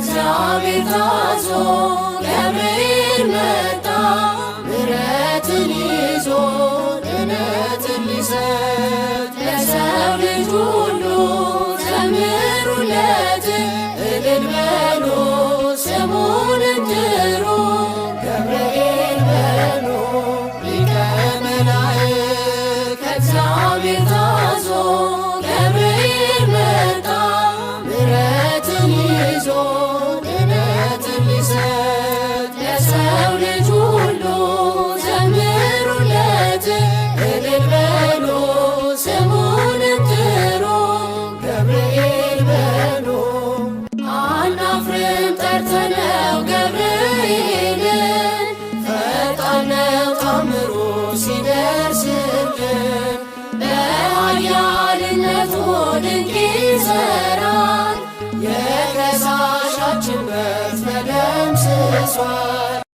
ከእግዚአብሔር ታዞ ገብርኤል መጣ ምሕረትን ይዞ ድነትን ሊሰጥ ለሰው ልጅ ሁሉ ዘምሩለት እልል በሉ ስሙንም ጥሩ ገብርኤል በሉ ሊቀ መላእክት ከእግዚአብሔር ታዞ ገብርኤል መጣ ምሕረትን ይዞ ድነትን ሊሰጥ ለሰው ልጅ ሁሉ ዘምሩለት እልል በሉ ስሙንም ጥሩ ገብርኤል በሉ አናፍርም ጠርተነው ገብርኤልን ፈጣን ነው ታምሩ ሲደርስልን በኃያልነቱ ድንቅ ይሠራል የከሳሻችን በትር ተደምስሷል